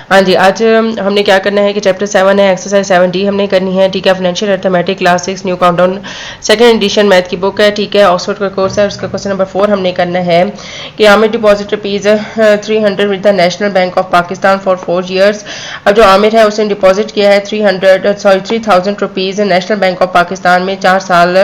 हाँ जी, आज हमने क्या करना है कि चैप्टर 7 है, एक्सरसाइज 7D हमने करनी है, ठीक है। Financial arithmetic class 6 new countdown second edition math की बुक है, ठीक है। ऑक्सफोर्ड का कोर्स है, उसका क्वेश्चन नंबर 4 हमने करना है कि Aamir deposit rupees 300 with the National Bank of Pakistan for 4 years. अब जो आमिर है उसने डिपॉजिट किया है 3000 rupees National Bank of Pakistan में 4 साल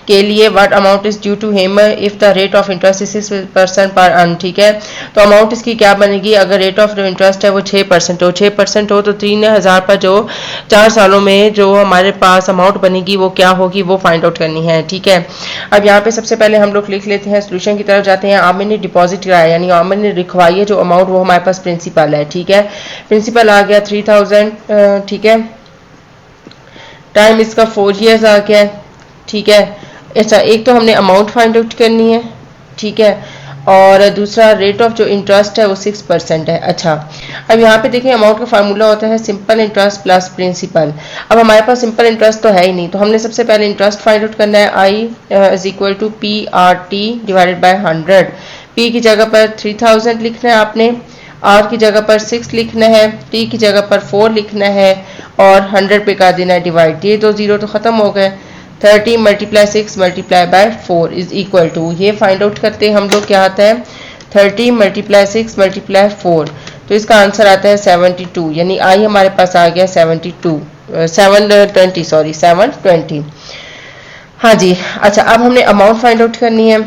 के लिए। What amount is due to him if the rate of interest is 6% per annum, ठीक है। तो अमाउंट इसकी क्या बनेगी, अगर रेट ऑफ इंटरेस्ट है वो 6% हो तो 3000 पर जो 4 सालों में जो हमारे पास अमाउंट बनेगी वो क्या होगी, वो फाइंड आउट करनी है, ठीक है। अब यहाँ पे सबसे पहले हम लोग लिख लेते हैं, सोल्यूशन की तरफ जाते हैं। आमिर ने डिपॉजिट कराया यानी आमिर ने लिखवाई है जो अमाउंट, वो हमारे पास प्रिंसिपल है, ठीक है। प्रिंसिपल आ गया 3000, ठीक है। टाइम इसका 4 ईयर्स आ गया, ठीक है। अच्छा, एक तो हमने अमाउंट फाइंड आउट करनी है, ठीक है, और दूसरा रेट ऑफ जो इंटरेस्ट है वो 6% है। अच्छा, अब यहाँ पे देखिए अमाउंट का फार्मूला होता है सिंपल इंटरेस्ट प्लस प्रिंसिपल। अब हमारे पास सिंपल इंटरेस्ट तो है ही नहीं, तो हमने सबसे पहले इंटरेस्ट फाइंड आउट करना है। I is equal to PRT divided by 100। P की जगह पर 3000 लिखना है आपने, R की जगह पर 6 लिखना है, T की जगह पर 4 लिखना है और 100 पे कर देना है डिवाइड। ये दो जीरो तो खत्म हो गए। 30 multiply 6 multiply by 4 is equal to, ये फाइंड आउट करते हैं हम लोग, क्या आता है 30 मल्टीप्लाई 6 मल्टीप्लाई 4, तो इसका आंसर आता है 72, यानी आई हमारे पास आ गया 720। हाँ जी। अच्छा, अब हमने अमाउंट फाइंड आउट करनी है।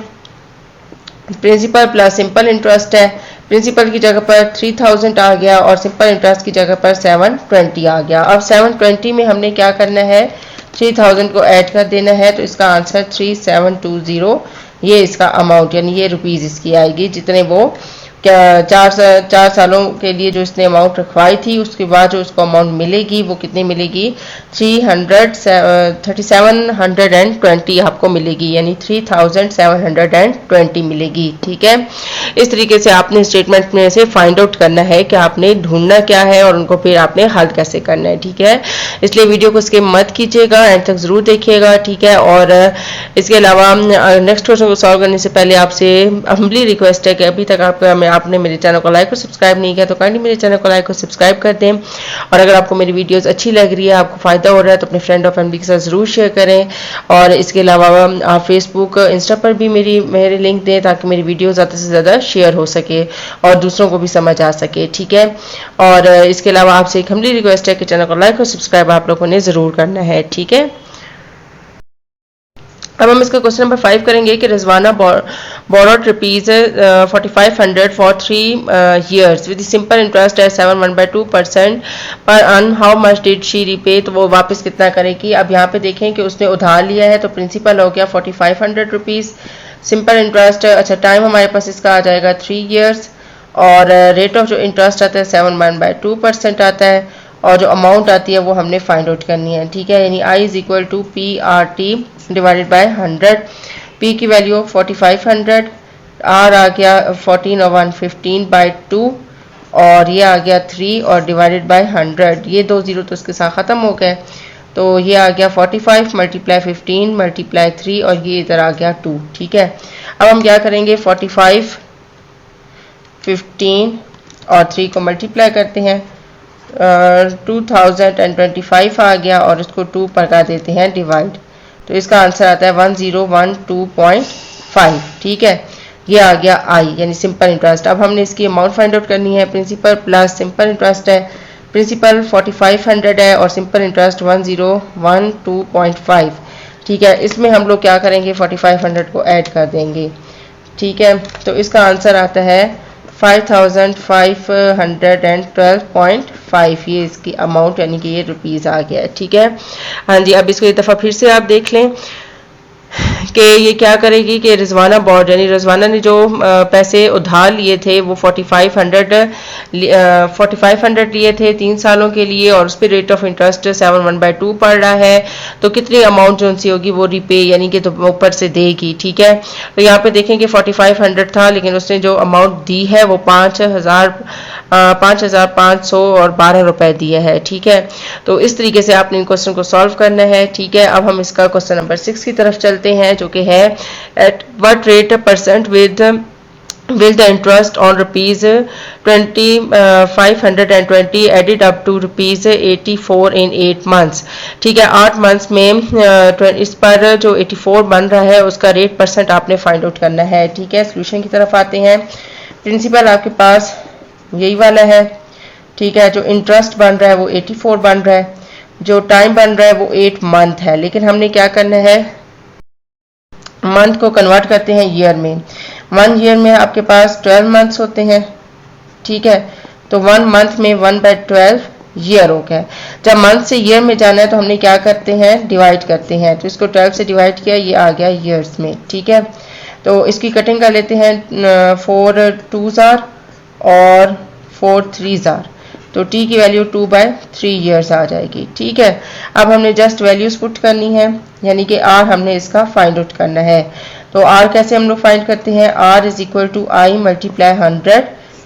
प्रिंसिपल प्लस सिंपल इंटरेस्ट है, प्रिंसिपल की जगह पर 3000 आ गया और सिंपल इंटरेस्ट की जगह पर 720 आ गया। अब 720 में हमने क्या करना है, 3000 को ऐड कर देना है, तो इसका आंसर 3720, ये इसका अमाउंट यानी ये रुपीज़ इसकी आएगी, जितने वो क्या 4 सालों के लिए जो इसने अमाउंट रखवाई थी, उसके बाद जो उसको अमाउंट मिलेगी वो कितनी मिलेगी, 3720 आपको मिलेगी, यानी 3720 मिलेगी, ठीक है। इस तरीके से आपने स्टेटमेंट में से फाइंड आउट करना है कि आपने ढूंढना क्या है और उनको फिर आपने हल कैसे करना है, ठीक है। इसलिए वीडियो को स्किप मत कीजिएगा, एंड तक जरूर देखिएगा, ठीक है। और इसके अलावा नेक्स्ट क्वेश्चन को सॉल्व करने से पहले आपसे हम्बली रिक्वेस्ट है कि अभी तक आपने मेरे चैनल को लाइक और सब्सक्राइब नहीं किया तो काइंडली मेरे चैनल को लाइक और सब्सक्राइब कर दें। और अगर आपको मेरी वीडियोस अच्छी लग रही है, आपको फ़ायदा हो रहा है, तो अपने फ्रेंड और फैमिली के साथ ज़रूर शेयर करें। और इसके अलावा आप फेसबुक इंस्टा पर भी मेरे लिंक दें ताकि मेरी वीडियो ज़्यादा से ज़्यादा शेयर हो सके और दूसरों को भी समझ आ सके, ठीक है। और इसके अलावा आपसे एक हम्बली रिक्वेस्ट है कि चैनल को लाइक और सब्सक्राइब आप लोगों ने ज़रूर करना है, ठीक है। अब हम इसका क्वेश्चन नंबर 5 करेंगे कि Rizwana borrowed rupees 4500 for 3 years with simple interest है 7.12% per annum how much did she repay, तो वो वापस कितना करेगी। अब यहाँ पे देखें कि उसने उधार लिया है, तो प्रिंसिपल हो गया 4500 रुपीज़, सिंपल इंटरेस्ट, अच्छा टाइम हमारे पास इसका आ जाएगा 3 years और रेट ऑफ जो इंटरेस्ट आता है 7.2% आता है और जो अमाउंट आती है वो हमने फाइंड आउट करनी है, ठीक है। यानी I is equal to PRT divided by 100। P की वैल्यू 4500, R आ गया 14 और 115 बाई 2 और ये आ गया 3 और डिवाइडेड बाय 100, ये दो जीरो तो इसके साथ ख़त्म हो गए, तो ये आ गया 45 मल्टीप्लाई 15 मल्टीप्लाई 3 और ये इधर आ गया 2, ठीक है। अब हम क्या करेंगे, 45 15 और 3 को मल्टीप्लाई करते हैं, 2025 आ गया और इसको 2 पर कर देते हैं डिवाइड, तो इसका आंसर आता है 1012.5, ठीक है। ये आ गया I यानी सिंपल इंटरेस्ट। अब हमने इसकी अमाउंट फाइंड आउट करनी है, प्रिंसिपल प्लस सिंपल इंटरेस्ट है, प्रिंसिपल 4500 है और सिंपल इंटरेस्ट 1012.5, ठीक है। इसमें हम लोग क्या करेंगे, 4500 को ऐड कर देंगे, ठीक है। तो इसका आंसर आता है 5512.5, ये इसकी अमाउंट यानी कि ये रुपीज़ आ गया है, ठीक है। हाँ जी, अब इसको एक दफ़ा फिर से आप देख लें कि ये क्या करेगी कि रिजवाना बॉर्ड यानी रिजवाना ने जो पैसे उधार लिए थे वो 4500 लिए थे 3 सालों के लिए और उस पर रेट ऑफ इंटरेस्ट 7/2 पड़ रहा है, तो कितनी अमाउंट जो सी होगी वो रिपे यानी कि तो ऊपर से देगी, ठीक है। तो यहाँ पे देखें कि 4500 था लेकिन उसने जो अमाउंट दी है वो 5500 और 12 रुपए दिए है, ठीक है। तो इस तरीके से आपने इन क्वेश्चन को सॉल्व करना है, ठीक है। अब हम इसका क्वेश्चन नंबर 6 की तरफ चलते हैं जो कि है at what rate percent with will the interest on rupees 520 added up to rupees 84 in 8 months। ठीक है, 8 मंथ्स में इस पर जो 84 बन रहा है उसका रेट परसेंट आपने फाइंड आउट करना है। ठीक है, सोल्यूशन की तरफ आते हैं। प्रिंसिपल आपके पास यही वाला है। ठीक है, जो इंटरेस्ट बन रहा है वो 84 बन रहा है, जो टाइम बन रहा है वो 8 मंथ है। लेकिन हमने क्या करना है, मंथ को कन्वर्ट करते हैं ईयर में। 1 ईयर में आपके पास 12 मंथ्स होते हैं। ठीक है, तो 1 मंथ में 1/12 ईयर हो गया। जब मंथ से ईयर में जाना है तो हमने क्या करते हैं, डिवाइड करते हैं। तो इसको 12 से डिवाइड किया, ये आ गया ईयर्स में। ठीक है, तो इसकी कटिंग कर लेते हैं। 4 2s और 4 3s, तो t की वैल्यू 2/3 ईयर्स आ जाएगी। ठीक है, अब हमने जस्ट वैल्यूज पुट करनी है, यानी कि r हमने इसका फाइंड आउट करना है। तो r कैसे हम लोग फाइंड करते हैं, r is equal to I multiply 100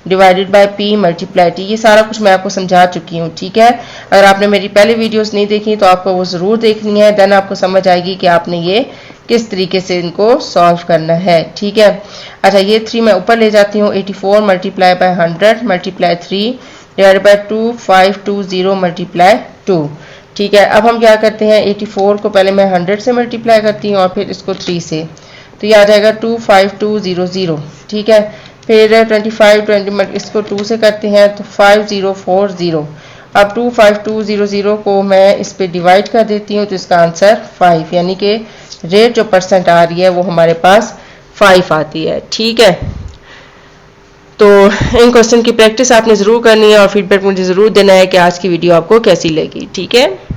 divided by p multiply t। ये सारा कुछ मैं आपको समझा चुकी हूँ। ठीक है, अगर आपने मेरी पहले वीडियोस नहीं देखी तो आपको वो ज़रूर देखनी है, देन आपको समझ आएगी कि आपने ये किस तरीके से इनको सॉल्व करना है। ठीक है, अच्छा ये 3 मैं ऊपर ले जाती हूँ। 84 multiply by 100 multiply 3 divided by 2 520 multiply 2। ठीक है, अब हम क्या करते हैं, 84 को पहले मैं 100 से मल्टीप्लाई करती हूँ और फिर इसको 3 से, तो ये आ जाएगा 25200। ठीक है, फिर 25 इसको 2 से करते हैं तो 5040। अब 25200 को मैं इस पे डिवाइड कर देती हूँ तो इसका आंसर 5, यानी कि रेट जो परसेंट आ रही है वो हमारे पास 5 आती है। ठीक है, तो इन क्वेश्चन की प्रैक्टिस आपने ज़रूर करनी है और फीडबैक मुझे ज़रूर देना है कि आज की वीडियो आपको कैसी लगी। ठीक है।